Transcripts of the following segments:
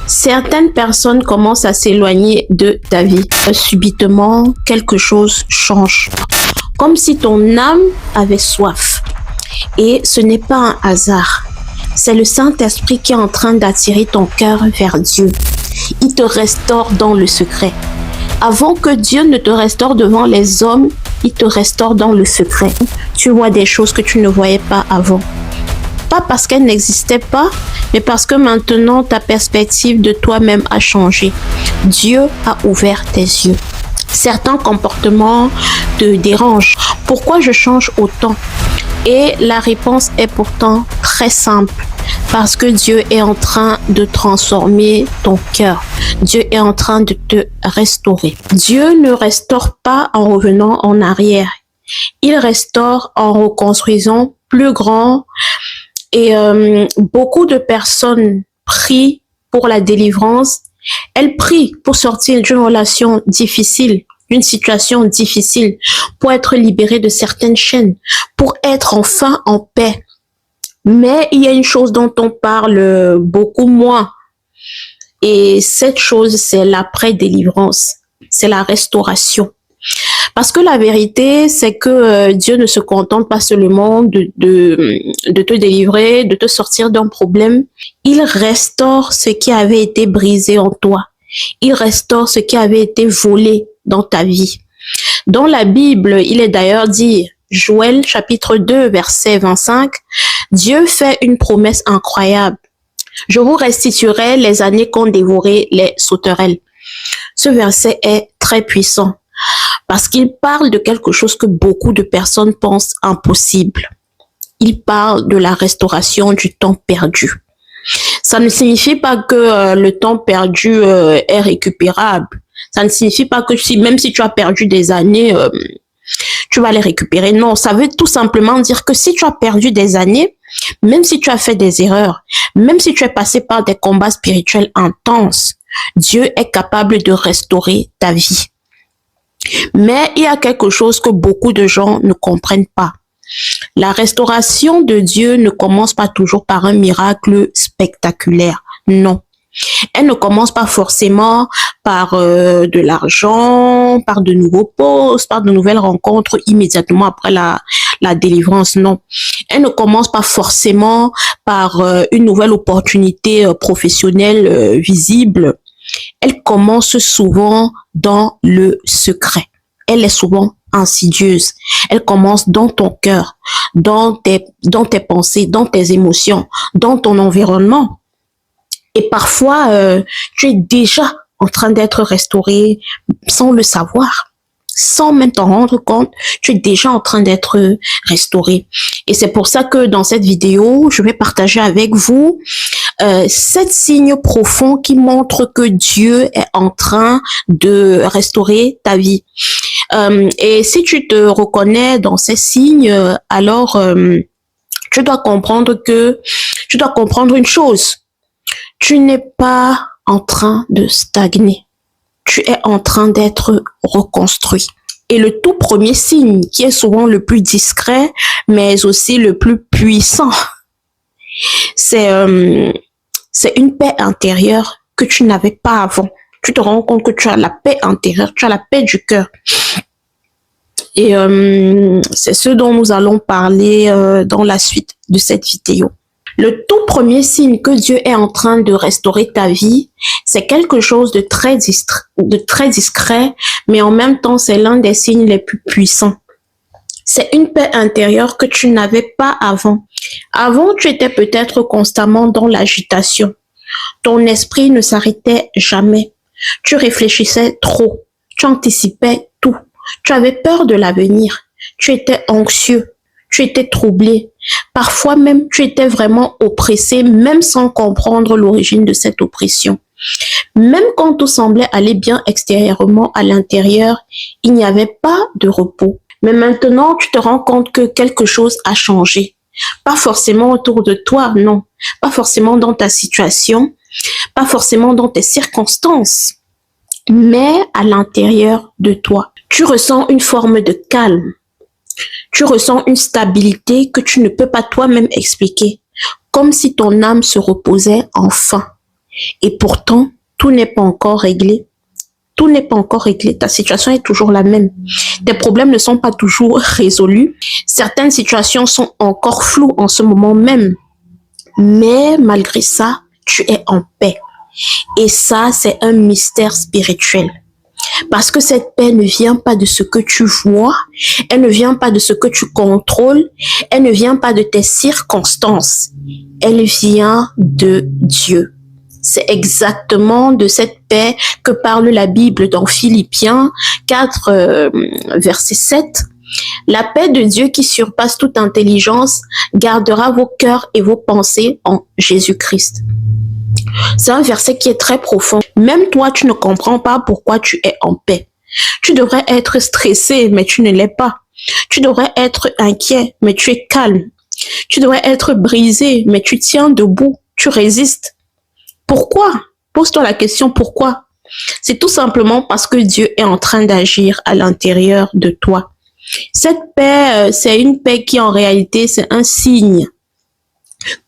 Certaines personnes commencent à s'éloigner de ta vie. Subitement, quelque chose change. Comme si ton âme avait soif. Et ce n'est pas un hasard. C'est le Saint-Esprit qui est en train d'attirer ton cœur vers Dieu. Il te restaure dans le secret. Avant que Dieu ne te restaure devant les hommes, il te restaure dans le secret. Tu vois des choses que tu ne voyais pas avant. Pas parce qu'elles n'existaient pas, mais parce que maintenant ta perspective de toi-même a changé. Dieu a ouvert tes yeux. Certains comportements te dérangent. Pourquoi je change autant? Et la réponse est pourtant très simple. Parce que Dieu est en train de transformer ton cœur. Dieu est en train de te restaurer. Dieu ne restaure pas en revenant en arrière. Il restaure en reconstruisant plus grand. Et beaucoup de personnes prient pour la délivrance. Elles prient pour sortir d'une relation difficile, d'une situation difficile, pour être libérées de certaines chaînes, pour être enfin en paix. Mais il y a une chose dont on parle beaucoup moins. Et cette chose, c'est l'après-délivrance. C'est la restauration. Parce que la vérité, c'est que Dieu ne se contente pas seulement de te délivrer, de te sortir d'un problème. Il restaure ce qui avait été brisé en toi. Il restaure ce qui avait été volé dans ta vie. Dans la Bible, il est d'ailleurs dit, Joël chapitre 2, verset 25, Dieu fait une promesse incroyable. Je vous restituerai les années qu'ont dévoré les sauterelles. Ce verset est très puissant. Parce qu'il parle de quelque chose que beaucoup de personnes pensent impossible. Il parle de la restauration du temps perdu. Ça ne signifie pas que le temps perdu est récupérable. Ça ne signifie pas que même si tu as perdu des années, tu vas les récupérer. Non, ça veut tout simplement dire que si tu as perdu des années, même si tu as fait des erreurs, même si tu es passé par des combats spirituels intenses, Dieu est capable de restaurer ta vie. Mais il y a quelque chose que beaucoup de gens ne comprennent pas. La restauration de Dieu ne commence pas toujours par un miracle spectaculaire. Non. Elle ne commence pas forcément par de l'argent, par de nouveaux postes, par de nouvelles rencontres immédiatement après la délivrance. Non. Elle ne commence pas forcément par une nouvelle opportunité professionnelle visible. Elle commence souvent dans le secret. Elle est souvent insidieuse. Elle commence dans ton cœur, dans tes pensées, dans tes émotions, dans ton environnement. Et parfois, tu es déjà en train d'être restauré sans le savoir. Sans même t'en rendre compte, tu es déjà en train d'être restauré. Et c'est pour ça que dans cette vidéo, je vais partager avec vous 7 signes profonds qui montrent que Dieu est en train de restaurer ta vie. Et si tu te reconnais dans ces signes, alors tu dois comprendre une chose. Tu n'es pas en train de stagner. Tu es en train d'être reconstruit. Et le tout premier signe, qui est souvent le plus discret, mais aussi le plus puissant, c'est une paix intérieure que tu n'avais pas avant. Tu te rends compte que tu as la paix intérieure, tu as la paix du cœur. Et c'est ce dont nous allons parler dans la suite de cette vidéo. Le tout premier signe que Dieu est en train de restaurer ta vie, c'est quelque chose de très discret, mais en même temps, c'est l'un des signes les plus puissants. C'est une paix intérieure que tu n'avais pas avant. Avant, tu étais peut-être constamment dans l'agitation. Ton esprit ne s'arrêtait jamais. Tu réfléchissais trop. Tu anticipais tout. Tu avais peur de l'avenir. Tu étais anxieux. Tu étais troublé. Parfois même, tu étais vraiment oppressé, même sans comprendre l'origine de cette oppression. Même quand tout semblait aller bien extérieurement, à l'intérieur, il n'y avait pas de repos. Mais maintenant, tu te rends compte que quelque chose a changé. Pas forcément autour de toi, non. Pas forcément dans ta situation, pas forcément dans tes circonstances, mais à l'intérieur de toi. Tu ressens une forme de calme. Tu ressens une stabilité que tu ne peux pas toi-même expliquer, comme si ton âme se reposait enfin. Et pourtant, tout n'est pas encore réglé. Tout n'est pas encore réglé. Ta situation est toujours la même. Tes problèmes ne sont pas toujours résolus. Certaines situations sont encore floues en ce moment même. Mais malgré ça, tu es en paix. Et ça, c'est un mystère spirituel. Parce que cette paix ne vient pas de ce que tu vois, elle ne vient pas de ce que tu contrôles, elle ne vient pas de tes circonstances, elle vient de Dieu. C'est exactement de cette paix que parle la Bible dans Philippiens 4, verset 7. La paix de Dieu qui surpasse toute intelligence gardera vos cœurs et vos pensées en Jésus-Christ. C'est un verset qui est très profond. Même toi, tu ne comprends pas pourquoi tu es en paix. Tu devrais être stressé, mais tu ne l'es pas. Tu devrais être inquiet, mais tu es calme. Tu devrais être brisé, mais tu tiens debout, tu résistes. Pourquoi? Pose-toi la question pourquoi? C'est tout simplement parce que Dieu est en train d'agir à l'intérieur de toi. Cette paix, c'est une paix qui en réalité, c'est un signe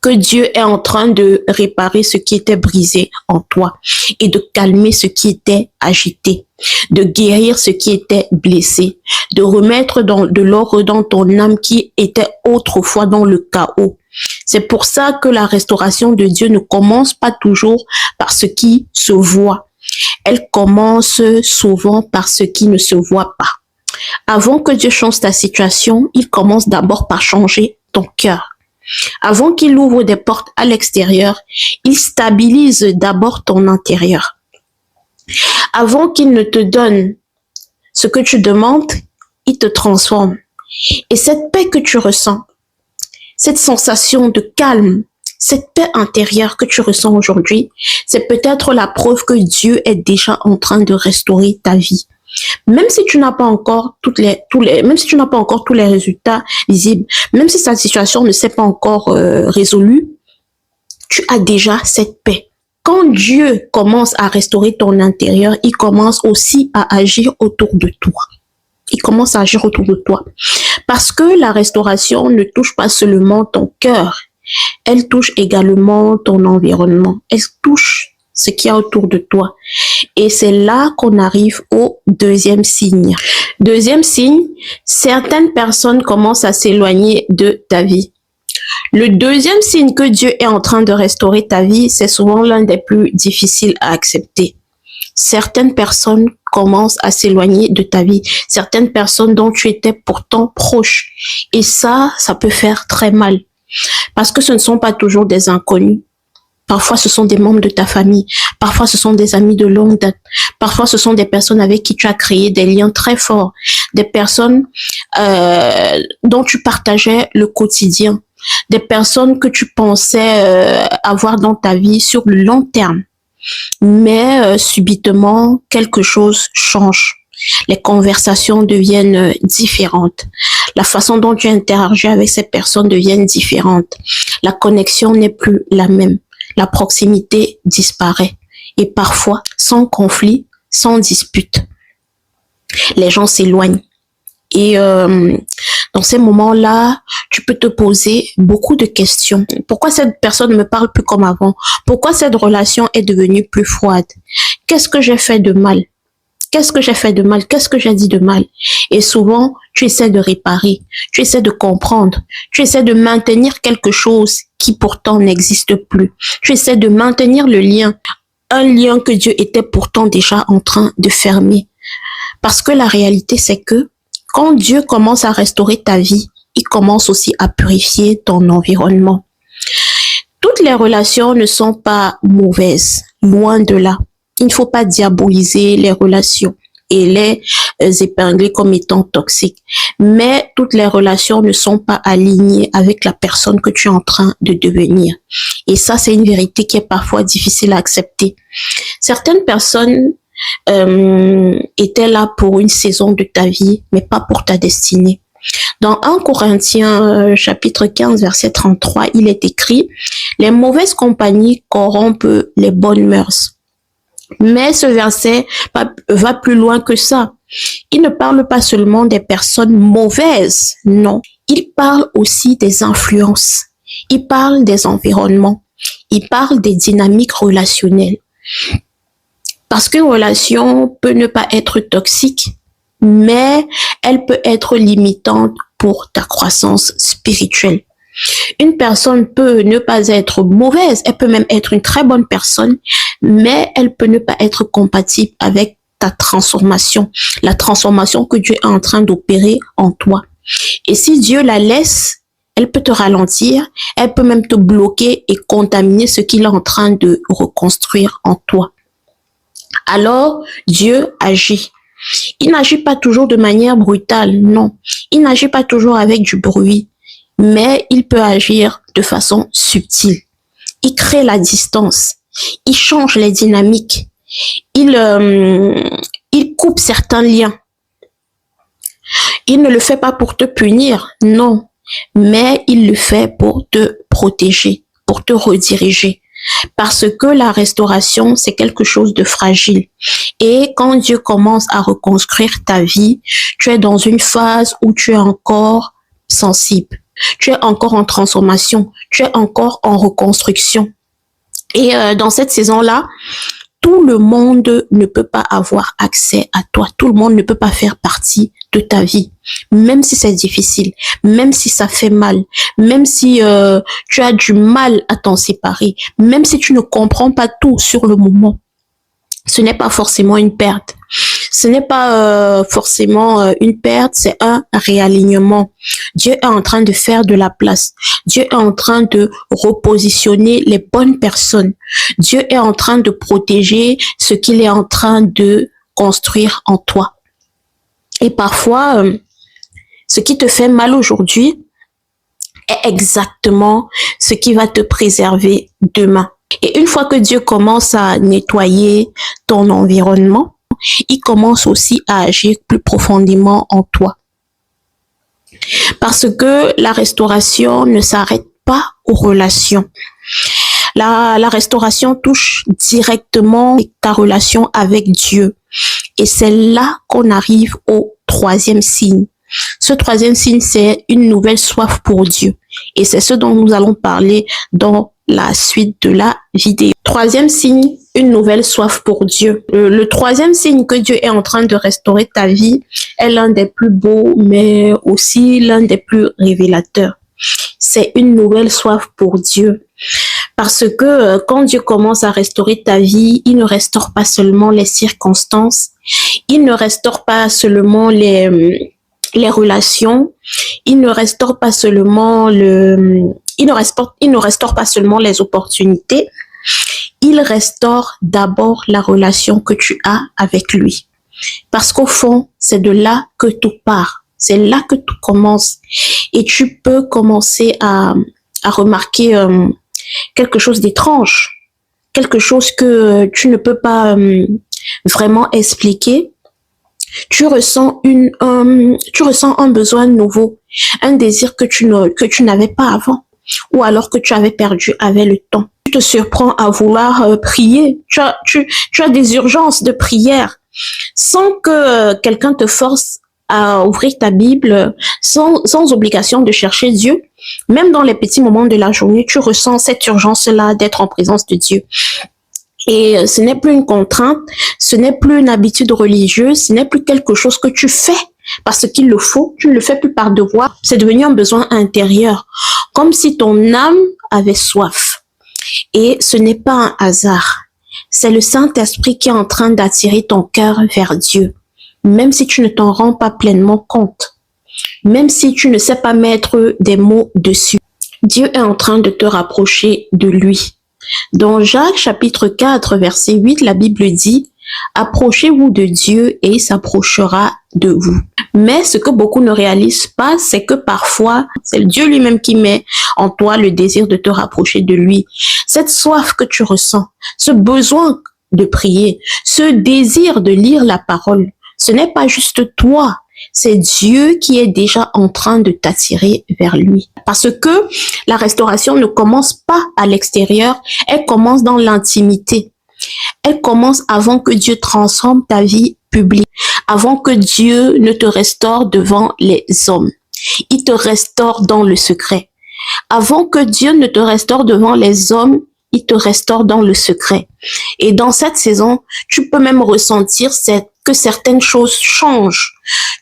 que Dieu est en train de réparer ce qui était brisé en toi et de calmer ce qui était agité, de guérir ce qui était blessé, de remettre de l'ordre dans ton âme qui était autrefois dans le chaos. C'est pour ça que la restauration de Dieu ne commence pas toujours par ce qui se voit. Elle commence souvent par ce qui ne se voit pas. Avant que Dieu change ta situation, il commence d'abord par changer ton cœur. Avant qu'il ouvre des portes à l'extérieur, il stabilise d'abord ton intérieur. Avant qu'il ne te donne ce que tu demandes, il te transforme. Et cette paix que tu ressens, cette sensation de calme, cette paix intérieure que tu ressens aujourd'hui, c'est peut-être la preuve que Dieu est déjà en train de restaurer ta vie. Même si tu n'as pas encore tous les résultats visibles, même si ta situation ne s'est pas encore résolue, tu as déjà cette paix. Quand Dieu commence à restaurer ton intérieur, il commence aussi à agir autour de toi. Il commence à agir autour de toi. Parce que la restauration ne touche pas seulement ton cœur, elle touche également ton environnement. Elle touche ce qu'il y a autour de toi. Et c'est là qu'on arrive au deuxième signe. Deuxième signe, certaines personnes commencent à s'éloigner de ta vie. Le deuxième signe que Dieu est en train de restaurer ta vie, c'est souvent l'un des plus difficiles à accepter. Certaines personnes commencent à s'éloigner de ta vie. Certaines personnes dont tu étais pourtant proche. Et ça peut faire très mal. Parce que ce ne sont pas toujours des inconnus. Parfois, ce sont des membres de ta famille. Parfois, ce sont des amis de longue date. Parfois, ce sont des personnes avec qui tu as créé des liens très forts. Des personnes dont tu partageais le quotidien. Des personnes que tu pensais avoir dans ta vie sur le long terme. Mais subitement, quelque chose change. Les conversations deviennent différentes. La façon dont tu interagis avec ces personnes devient différente. La connexion n'est plus la même. La proximité disparaît. Et parfois, sans conflit, sans dispute, les gens s'éloignent. Et dans ces moments-là, tu peux te poser beaucoup de questions. Pourquoi cette personne ne me parle plus comme avant? Pourquoi cette relation est devenue plus froide? Qu'est-ce que j'ai fait de mal? Qu'est-ce que j'ai fait de mal? Qu'est-ce que j'ai dit de mal? Et souvent, tu essaies de réparer, tu essaies de comprendre, tu essaies de maintenir quelque chose qui pourtant n'existe plus. Tu essaies de maintenir le lien, un lien que Dieu était pourtant déjà en train de fermer. Parce que la réalité, c'est que quand Dieu commence à restaurer ta vie, il commence aussi à purifier ton environnement. Toutes les relations ne sont pas mauvaises, loin de là. Il ne faut pas diaboliser les relations et les épingler comme étant toxiques. Mais toutes les relations ne sont pas alignées avec la personne que tu es en train de devenir. Et ça, c'est une vérité qui est parfois difficile à accepter. Certaines personnes étaient là pour une saison de ta vie, mais pas pour ta destinée. Dans 1 Corinthiens chapitre 15, verset 33, il est écrit « Les mauvaises compagnies corrompent les bonnes mœurs ». Mais ce verset va plus loin que ça. Il ne parle pas seulement des personnes mauvaises, non. Il parle aussi des influences. Il parle des environnements. il parle des dynamiques relationnelles. Parce qu'une relation peut ne pas être toxique, mais elle peut être limitante pour ta croissance spirituelle. Une personne peut ne pas être mauvaise, elle peut même être une très bonne personne, mais elle peut ne pas être compatible avec ta transformation, la transformation que Dieu est en train d'opérer en toi. Et si Dieu la laisse, elle peut te ralentir, elle peut même te bloquer et contaminer ce qu'il est en train de reconstruire en toi. Alors, Dieu agit. Il n'agit pas toujours de manière brutale, non. Il n'agit pas toujours avec du bruit, mais il peut agir de façon subtile. Il crée la distance, il change les dynamiques, il coupe certains liens. Il ne le fait pas pour te punir, non, mais il le fait pour te protéger, pour te rediriger. Parce que la restauration, c'est quelque chose de fragile. Et quand Dieu commence à reconstruire ta vie, tu es dans une phase où tu es encore sensible. Tu es encore en transformation. Tu es encore en reconstruction. Et dans cette saison-là, tout le monde ne peut pas avoir accès à toi. Tout le monde ne peut pas faire partie de ta vie. Même si c'est difficile, même si ça fait mal, même si tu as du mal à t'en séparer, même si tu ne comprends pas tout sur le moment. Ce n'est pas forcément une perte. Ce n'est pas forcément une perte, c'est un réalignement. Dieu est en train de faire de la place. Dieu est en train de repositionner les bonnes personnes. Dieu est en train de protéger ce qu'il est en train de construire en toi. Et parfois, ce qui te fait mal aujourd'hui est exactement ce qui va te préserver demain. Et une fois que Dieu commence à nettoyer ton environnement, il commence aussi à agir plus profondément en toi. Parce que la restauration ne s'arrête pas aux relations. La restauration touche directement ta relation avec Dieu. Et c'est là qu'on arrive au troisième signe. Ce troisième signe, c'est une nouvelle soif pour Dieu. Et c'est ce dont nous allons parler dans la suite de la vidéo. Troisième signe, une nouvelle soif pour Dieu. Le troisième signe que Dieu est en train de restaurer ta vie est l'un des plus beaux, mais aussi l'un des plus révélateurs. C'est une nouvelle soif pour Dieu. Parce que quand Dieu commence à restaurer ta vie, il ne restaure pas seulement les circonstances, il ne restaure pas seulement les relations, il ne restaure pas seulement il ne restaure pas seulement les opportunités, il restaure d'abord la relation que tu as avec lui. Parce qu'au fond, c'est de là que tout part, c'est là que tout commence. Et tu peux commencer à remarquer quelque chose d'étrange, quelque chose que tu ne peux pas vraiment expliquer. Tu ressens un besoin nouveau, un désir que tu n'avais pas avant, ou alors que tu avais perdu avec le temps. Tu te surprends à vouloir prier. Tu as des urgences de prière sans que quelqu'un te force à ouvrir ta Bible, sans obligation de chercher Dieu. Même dans les petits moments de la journée, tu ressens cette urgence-là d'être en présence de Dieu. Et ce n'est plus une contrainte, ce n'est plus une habitude religieuse, ce n'est plus quelque chose que tu fais parce qu'il le faut, tu ne le fais plus par devoir, c'est devenu un besoin intérieur, comme si ton âme avait soif. Et ce n'est pas un hasard, c'est le Saint-Esprit qui est en train d'attirer ton cœur vers Dieu, même si tu ne t'en rends pas pleinement compte, même si tu ne sais pas mettre des mots dessus. Dieu est en train de te rapprocher de lui. Dans Jacques chapitre 4 verset 8, la Bible dit « Approchez-vous de Dieu et il s'approchera de vous ». Mais ce que beaucoup ne réalisent pas, c'est que parfois, c'est Dieu lui-même qui met en toi le désir de te rapprocher de lui. Cette soif que tu ressens, ce besoin de prier, ce désir de lire la parole, ce n'est pas juste toi. C'est Dieu qui est déjà en train de t'attirer vers lui. Parce que la restauration ne commence pas à l'extérieur, elle commence dans l'intimité. Elle commence avant que Dieu transforme ta vie publique, avant que Dieu ne te restaure devant les hommes. Il te restaure dans le secret. Avant que Dieu ne te restaure devant les hommes, il te restaure dans le secret. Et dans cette saison, tu peux même ressentir que certaines choses changent.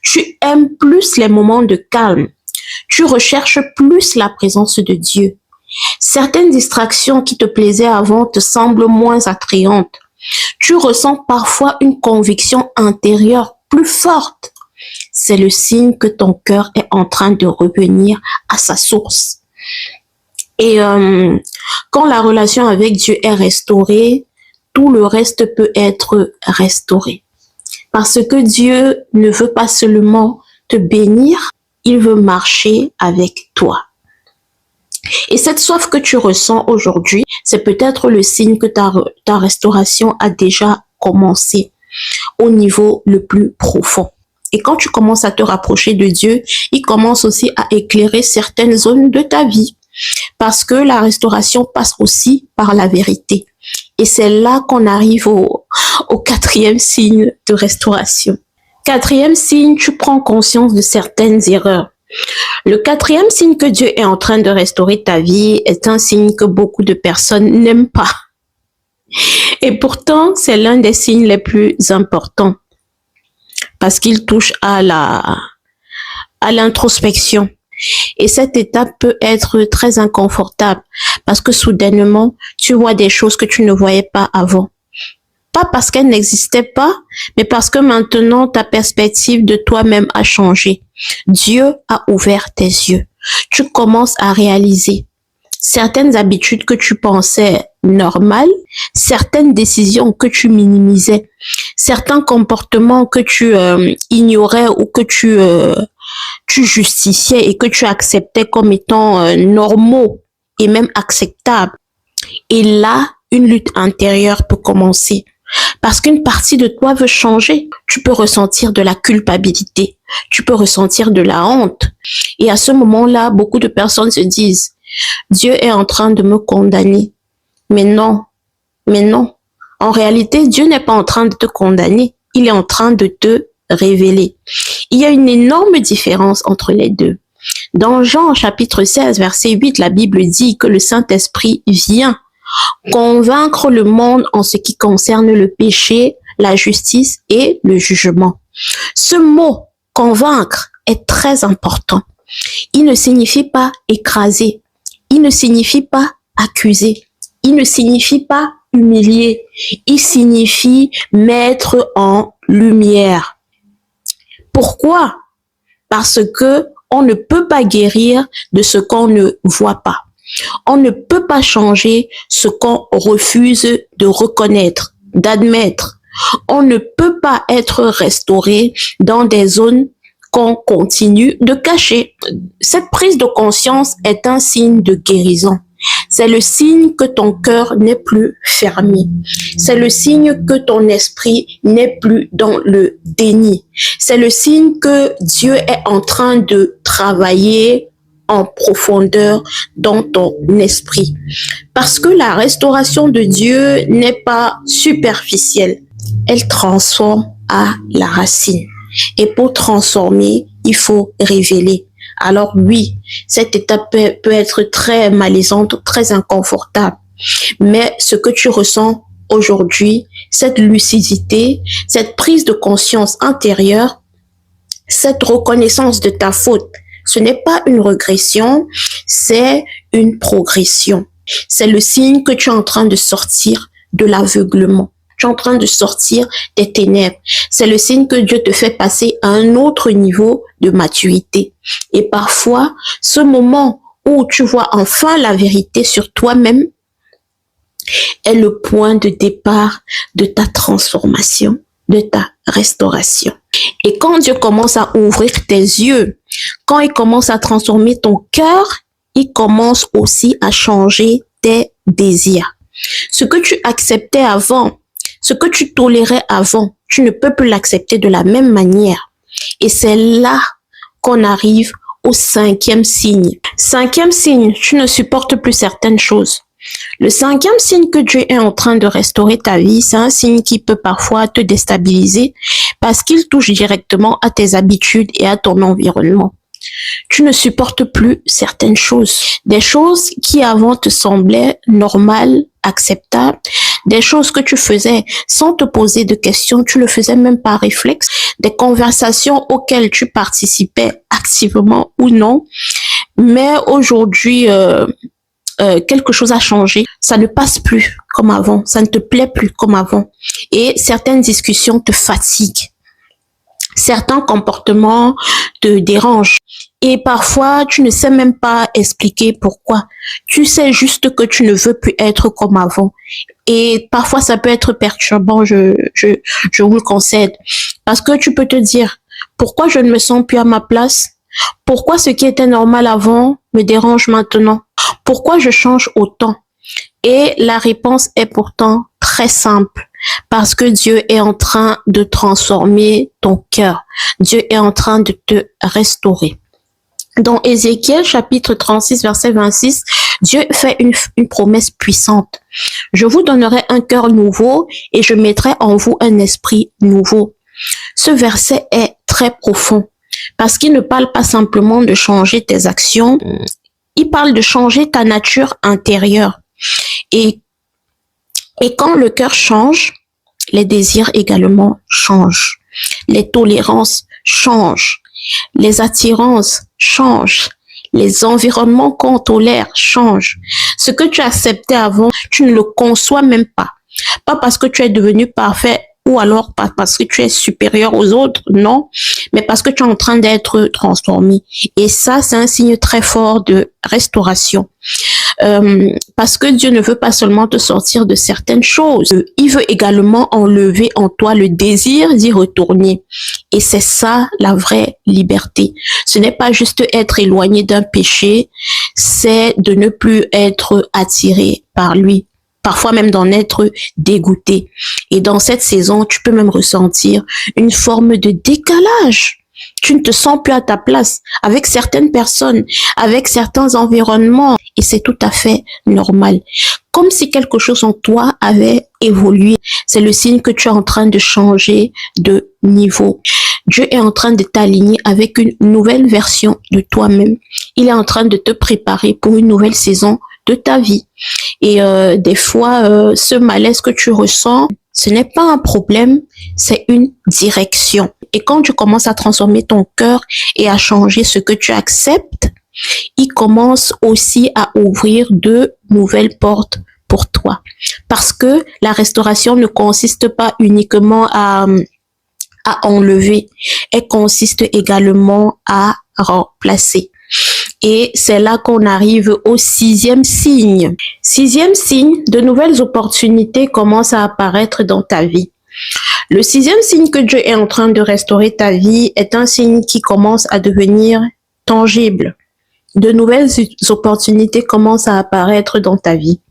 Tu aimes plus les moments de calme. Tu recherches plus la présence de Dieu. Certaines distractions qui te plaisaient avant te semblent moins attrayantes. Tu ressens parfois une conviction intérieure plus forte. C'est le signe que ton cœur est en train de revenir à sa source. Et quand la relation avec Dieu est restaurée, tout le reste peut être restauré. Parce que Dieu ne veut pas seulement te bénir, il veut marcher avec toi. Et cette soif que tu ressens aujourd'hui, c'est peut-être le signe que ta restauration a déjà commencé au niveau le plus profond. Et quand tu commences à te rapprocher de Dieu, il commence aussi à éclairer certaines zones de ta vie. Parce que la restauration passe aussi par la vérité. Et c'est là qu'on arrive au quatrième signe de restauration. Quatrième signe, tu prends conscience de certaines erreurs. Le quatrième signe que Dieu est en train de restaurer ta vie est un signe que beaucoup de personnes n'aiment pas. Et pourtant, c'est l'un des signes les plus importants. Parce qu'il touche à l'introspection. Et cette étape peut être très inconfortable parce que soudainement, tu vois des choses que tu ne voyais pas avant. Pas parce qu'elles n'existaient pas, mais parce que maintenant, ta perspective de toi-même a changé. Dieu a ouvert tes yeux. Tu commences à réaliser certaines habitudes que tu pensais normales, certaines décisions que tu minimisais, certains comportements que tu ignorais ou que tu justifiais et que tu acceptais comme étant normaux et même acceptables. Et là, une lutte intérieure peut commencer. Parce qu'une partie de toi veut changer. Tu peux ressentir de la culpabilité. Tu peux ressentir de la honte. Et à ce moment-là, beaucoup de personnes se disent, Dieu est en train de me condamner. Mais non. En réalité, Dieu n'est pas en train de te condamner. Il est en train de te révéler. Il y a une énorme différence entre les deux. Dans Jean chapitre 16, verset 8, la Bible dit que le Saint-Esprit vient convaincre le monde en ce qui concerne le péché, la justice et le jugement. Ce mot « convaincre » est très important. Il ne signifie pas écraser, il ne signifie pas accuser, il ne signifie pas humilier, il signifie mettre en lumière. Pourquoi? Parce que on ne peut pas guérir de ce qu'on ne voit pas. On ne peut pas changer ce qu'on refuse de reconnaître, d'admettre. On ne peut pas être restauré dans des zones qu'on continue de cacher. Cette prise de conscience est un signe de guérison. C'est le signe que ton cœur n'est plus fermé. C'est le signe que ton esprit n'est plus dans le déni. C'est le signe que Dieu est en train de travailler en profondeur dans ton esprit. Parce que la restauration de Dieu n'est pas superficielle. Elle transforme à la racine. Et pour transformer, il faut révéler. Alors oui, cette étape peut être très malaisante, très inconfortable. Mais ce que tu ressens aujourd'hui, cette lucidité, cette prise de conscience intérieure, cette reconnaissance de ta faute, ce n'est pas une régression, c'est une progression. C'est le signe que tu es en train de sortir de l'aveuglement. Tu es en train de sortir des ténèbres. C'est le signe que Dieu te fait passer à un autre niveau de maturité. Et parfois, ce moment où tu vois enfin la vérité sur toi-même est le point de départ de ta transformation, de ta restauration. Et quand Dieu commence à ouvrir tes yeux, quand il commence à transformer ton cœur, il commence aussi à changer tes désirs. Ce que tu acceptais avant, ce que tu tolérais avant, tu ne peux plus l'accepter de la même manière. Et c'est là qu'on arrive au cinquième signe. Cinquième signe, tu ne supportes plus certaines choses. Le cinquième signe que Dieu est en train de restaurer ta vie, c'est un signe qui peut parfois te déstabiliser parce qu'il touche directement à tes habitudes et à ton environnement. Tu ne supportes plus certaines choses. Des choses qui avant te semblaient normales, acceptables. Des choses que tu faisais sans te poser de questions. Tu le faisais même par réflexe. Des conversations auxquelles tu participais activement ou non. Mais aujourd'hui, quelque chose a changé. Ça ne passe plus comme avant. Ça ne te plaît plus comme avant. Et certaines discussions te fatiguent. Certains comportements te dérangent. Et parfois, tu ne sais même pas expliquer pourquoi. Tu sais juste que tu ne veux plus être comme avant. Et parfois, ça peut être perturbant, je vous le concède. Parce que tu peux te dire, pourquoi je ne me sens plus à ma place? Pourquoi ce qui était normal avant me dérange maintenant? Pourquoi je change autant? Et la réponse est pourtant très simple. Parce que Dieu est en train de transformer ton cœur. Dieu est en train de te restaurer. Dans Ézéchiel chapitre 36 verset 26, Dieu fait une promesse puissante. Je vous donnerai un cœur nouveau et je mettrai en vous un esprit nouveau. Ce verset est très profond parce qu'il ne parle pas simplement de changer tes actions, il parle de changer ta nature intérieure. Et quand le cœur change, les désirs également changent. Les tolérances changent. Les attirances changent. Les environnements qu'on tolère changent. Ce que tu acceptais avant, tu ne le conçois même pas. Pas parce que tu es devenu parfait ou alors pas parce que tu es supérieur aux autres, non, mais parce que tu es en train d'être transformé. Et ça, c'est un signe très fort de restauration. Parce que Dieu ne veut pas seulement te sortir de certaines choses, il veut également enlever en toi le désir d'y retourner. Et c'est ça la vraie liberté. Ce n'est pas juste être éloigné d'un péché, c'est de ne plus être attiré par lui. Parfois même d'en être dégoûté. Et dans cette saison, tu peux même ressentir une forme de décalage. Tu ne te sens plus à ta place avec certaines personnes, avec certains environnements. Et c'est tout à fait normal. Comme si quelque chose en toi avait évolué. C'est le signe que tu es en train de changer de niveau. Dieu est en train de t'aligner avec une nouvelle version de toi-même. Il est en train de te préparer pour une nouvelle saison de ta vie. Et des fois, ce malaise que tu ressens, ce n'est pas un problème, c'est une direction. Et quand tu commences à transformer ton cœur et à changer ce que tu acceptes, il commence aussi à ouvrir de nouvelles portes pour toi. Parce que la restauration ne consiste pas uniquement à enlever, elle consiste également à remplacer. Et c'est là qu'on arrive au 6e signe. 6e signe, de nouvelles opportunités commencent à apparaître dans ta vie. Le 6e signe que Dieu est en train de restaurer ta vie est un signe qui commence à devenir tangible. De nouvelles opportunités commencent à apparaître dans ta vie.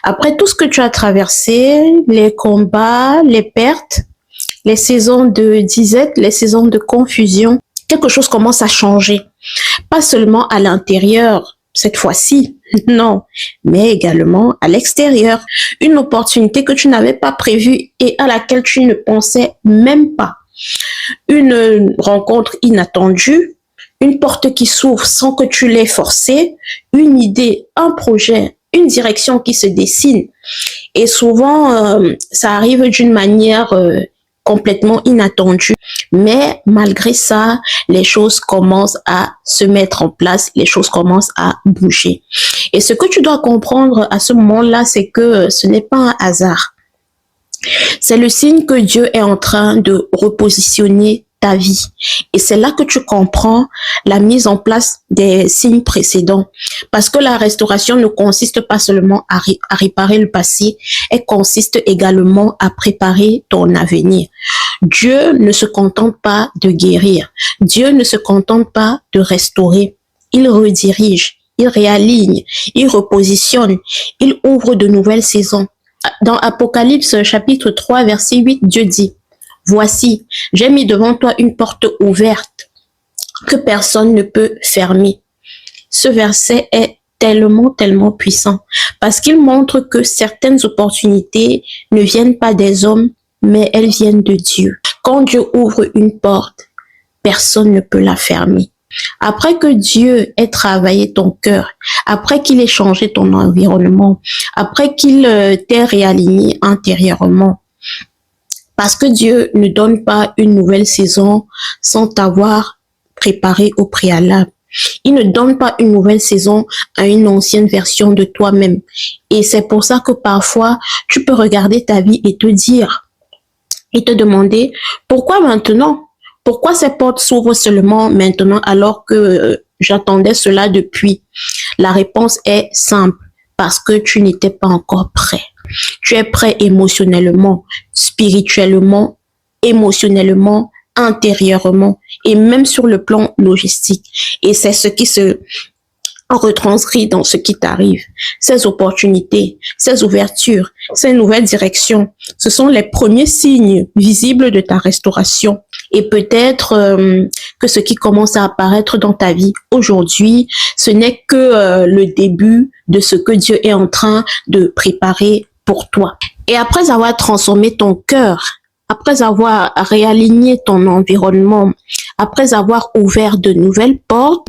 Après tout ce que tu as traversé, les combats, les pertes, les saisons de disette, les saisons de confusion, quelque chose commence à changer. Pas seulement à l'intérieur, cette fois-ci, non, mais également à l'extérieur. Une opportunité que tu n'avais pas prévue et à laquelle tu ne pensais même pas. Une rencontre inattendue, une porte qui s'ouvre sans que tu l'aies forcée, une idée, un projet, une direction qui se dessine. Et souvent, ça arrive d'une manière complètement inattendue. Mais malgré ça, les choses commencent à se mettre en place, les choses commencent à bouger. Et ce que tu dois comprendre à ce moment-là, c'est que ce n'est pas un hasard. C'est le signe que Dieu est en train de repositionner ta vie. Et c'est là que tu comprends la mise en place des signes précédents. Parce que la restauration ne consiste pas seulement à réparer le passé, elle consiste également à préparer ton avenir. Dieu ne se contente pas de guérir. Dieu ne se contente pas de restaurer. Il redirige, il réaligne, il repositionne, il ouvre de nouvelles saisons. Dans Apocalypse chapitre 3 verset 8, Dieu dit: voici, j'ai mis devant toi une porte ouverte que personne ne peut fermer. Ce verset est tellement puissant parce qu'il montre que certaines opportunités ne viennent pas des hommes, mais elles viennent de Dieu. Quand Dieu ouvre une porte, personne ne peut la fermer. Après que Dieu ait travaillé ton cœur, après qu'il ait changé ton environnement, après qu'il t'ait réaligné intérieurement, parce que Dieu ne donne pas une nouvelle saison sans t'avoir préparé au préalable. Il ne donne pas une nouvelle saison à une ancienne version de toi-même. Et c'est pour ça que parfois, tu peux regarder ta vie et te dire, et te demander, pourquoi maintenant? Pourquoi ces portes s'ouvrent seulement maintenant alors que j'attendais cela depuis? La réponse est simple, parce que tu n'étais pas encore prêt. Tu es prêt émotionnellement, spirituellement, émotionnellement, intérieurement et même sur le plan logistique. Et c'est ce qui se retranscrit dans ce qui t'arrive. Ces opportunités, ces ouvertures, ces nouvelles directions, ce sont les premiers signes visibles de ta restauration. Et peut-être que ce qui commence à apparaître dans ta vie aujourd'hui, ce n'est que le début de ce que Dieu est en train de préparer pour toi. Et après avoir transformé ton cœur, après avoir réaligné ton environnement, après avoir ouvert de nouvelles portes,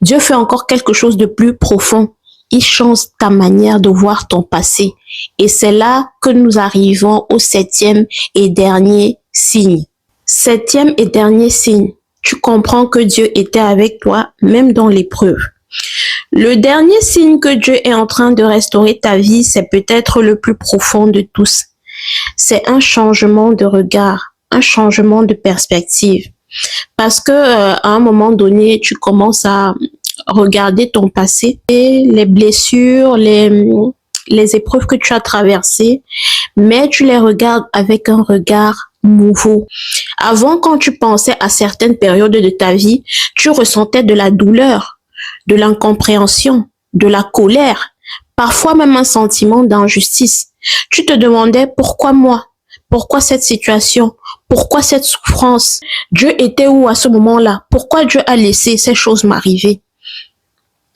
Dieu fait encore quelque chose de plus profond. Il change ta manière de voir ton passé. Et c'est là que nous arrivons au 7e et dernier signe. 7e et dernier signe. Tu comprends que Dieu était avec toi, même dans l'épreuve. Le dernier signe que Dieu est en train de restaurer ta vie, c'est peut-être le plus profond de tous. C'est un changement de regard, un changement de perspective. Parce que à un moment donné, tu commences à regarder ton passé et les blessures, les épreuves que tu as traversées, mais tu les regardes avec un regard nouveau. Avant, quand tu pensais à certaines périodes de ta vie, tu ressentais de la douleur, de l'incompréhension, de la colère, parfois même un sentiment d'injustice. Tu te demandais pourquoi moi? Pourquoi cette situation? Pourquoi cette souffrance? Dieu était où à ce moment-là? Pourquoi Dieu a laissé ces choses m'arriver?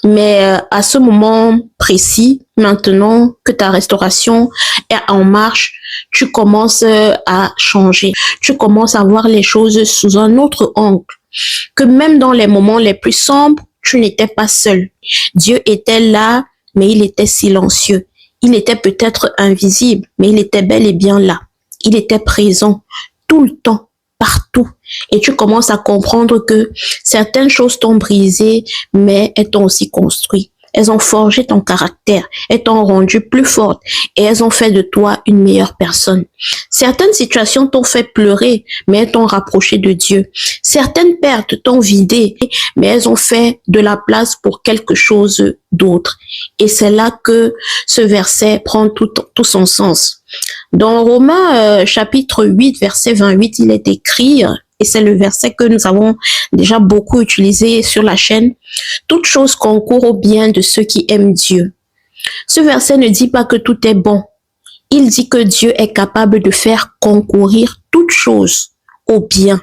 Mais à ce moment précis, maintenant que ta restauration est en marche, tu commences à changer. Tu commences à voir les choses sous un autre angle. Que même dans les moments les plus sombres, tu n'étais pas seul. Dieu était là, mais il était silencieux. Il était peut-être invisible, mais il était bel et bien là. Il était présent tout le temps, partout. Et tu commences à comprendre que certaines choses t'ont brisé, mais elles t'ont aussi construit. Elles ont forgé ton caractère, elles t'ont rendu plus forte et elles ont fait de toi une meilleure personne. Certaines situations t'ont fait pleurer, mais elles t'ont rapproché de Dieu. Certaines pertes t'ont vidé, mais elles ont fait de la place pour quelque chose d'autre. Et c'est là que ce verset prend tout son sens. Dans Romains chapitre 8, verset 28, il est écrit, et c'est le verset que nous avons déjà beaucoup utilisé sur la chaîne, « Toute chose concourt au bien de ceux qui aiment Dieu ». Ce verset ne dit pas que tout est bon. Il dit que Dieu est capable de faire concourir toute chose au bien.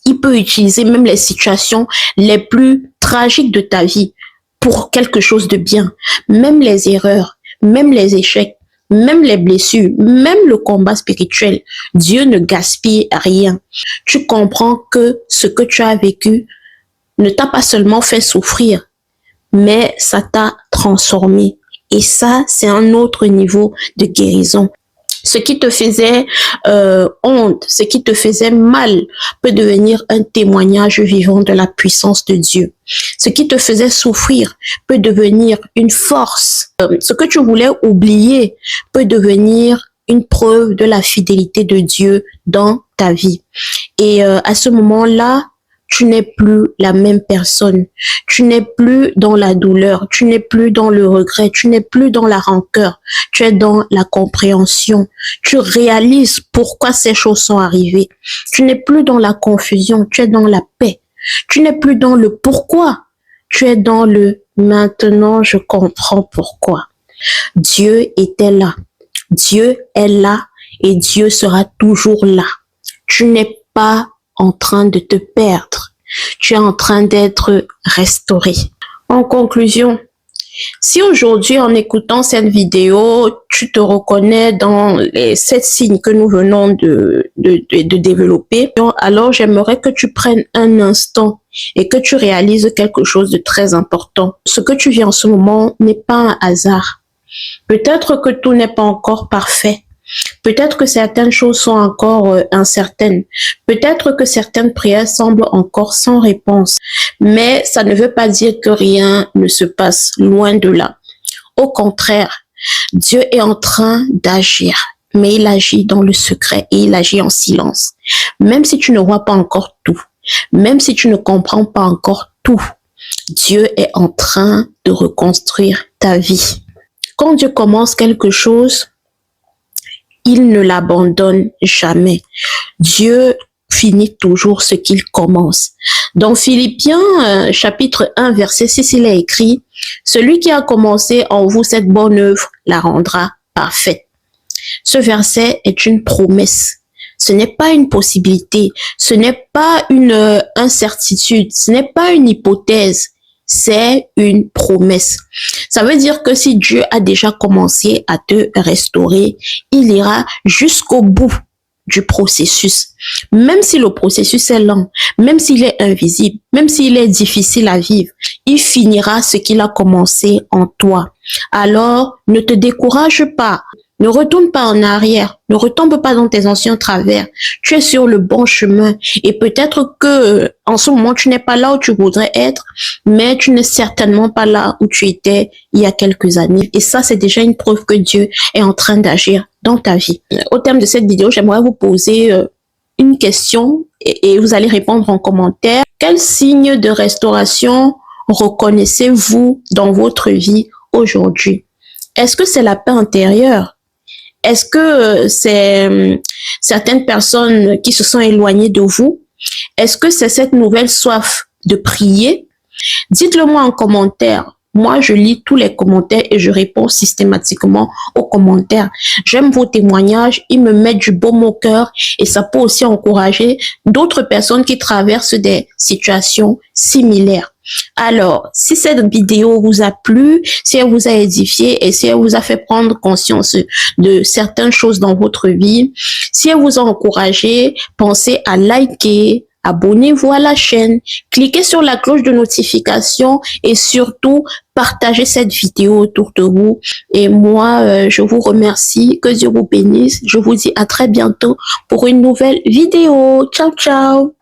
Il peut utiliser même les situations les plus tragiques de ta vie pour quelque chose de bien. Même les erreurs, même les échecs, même les blessures, même le combat spirituel, Dieu ne gaspille rien. Tu comprends que ce que tu as vécu ne t'a pas seulement fait souffrir, mais ça t'a transformé. Et ça, c'est un autre niveau de guérison. Ce qui te faisait honte, ce qui te faisait mal peut devenir un témoignage vivant de la puissance de Dieu. Ce qui te faisait souffrir peut devenir une force. Ce que tu voulais oublier peut devenir une preuve de la fidélité de Dieu dans ta vie. Et à ce moment-là, tu n'es plus la même personne. Tu n'es plus dans la douleur. Tu n'es plus dans le regret. Tu n'es plus dans la rancœur. Tu es dans la compréhension. Tu réalises pourquoi ces choses sont arrivées. Tu n'es plus dans la confusion. Tu es dans la paix. Tu n'es plus dans le pourquoi. Tu es dans le maintenant je comprends pourquoi. Dieu était là. Dieu est là et Dieu sera toujours là. Tu n'es pas en train de te perdre. Tu es en train d'être restauré. En conclusion, si aujourd'hui, en écoutant cette vidéo, tu te reconnais dans les 7 signes que nous venons de développer, alors j'aimerais que tu prennes un instant et que tu réalises quelque chose de très important. Ce que tu vis en ce moment n'est pas un hasard. Peut-être que tout n'est pas encore parfait. Peut-être que certaines choses sont encore incertaines. Peut-être que certaines prières semblent encore sans réponse. Mais ça ne veut pas dire que rien ne se passe, loin de là. Au contraire, Dieu est en train d'agir, mais il agit dans le secret et il agit en silence. Même si tu ne vois pas encore tout, même si tu ne comprends pas encore tout, Dieu est en train de reconstruire ta vie. Quand Dieu commence quelque chose, il ne l'abandonne jamais. Dieu finit toujours ce qu'il commence. Dans Philippiens, chapitre 1, verset 6, il est écrit, « Celui qui a commencé en vous cette bonne œuvre la rendra parfaite. » Ce verset est une promesse. Ce n'est pas une possibilité. Ce n'est pas une incertitude. Ce n'est pas une hypothèse. C'est une promesse. Ça veut dire que si Dieu a déjà commencé à te restaurer, il ira jusqu'au bout du processus. Même si le processus est lent, même s'il est invisible, même s'il est difficile à vivre, il finira ce qu'il a commencé en toi. Alors, ne te décourage pas. Ne retourne pas en arrière, ne retombe pas dans tes anciens travers. Tu es sur le bon chemin et peut-être que en ce moment tu n'es pas là où tu voudrais être, mais tu n'es certainement pas là où tu étais il y a quelques années. Et ça, c'est déjà une preuve que Dieu est en train d'agir dans ta vie. Au terme de cette vidéo, j'aimerais vous poser une question et vous allez répondre en commentaire. Quel signe de restauration reconnaissez-vous dans votre vie aujourd'hui? Est-ce que c'est la paix intérieure? Est-ce que c'est certaines personnes qui se sont éloignées de vous? Est-ce que c'est cette nouvelle soif de prier? Dites-le moi en commentaire. Moi, je lis tous les commentaires et je réponds systématiquement aux commentaires. J'aime vos témoignages, ils me mettent du baume au cœur et ça peut aussi encourager d'autres personnes qui traversent des situations similaires. Alors, si cette vidéo vous a plu, si elle vous a édifié et si elle vous a fait prendre conscience de certaines choses dans votre vie, si elle vous a encouragé, pensez à liker, abonnez-vous à la chaîne, cliquez sur la cloche de notification et surtout, partagez cette vidéo autour de vous. Et moi, je vous remercie. Que Dieu vous bénisse. Je vous dis à très bientôt pour une nouvelle vidéo. Ciao, ciao.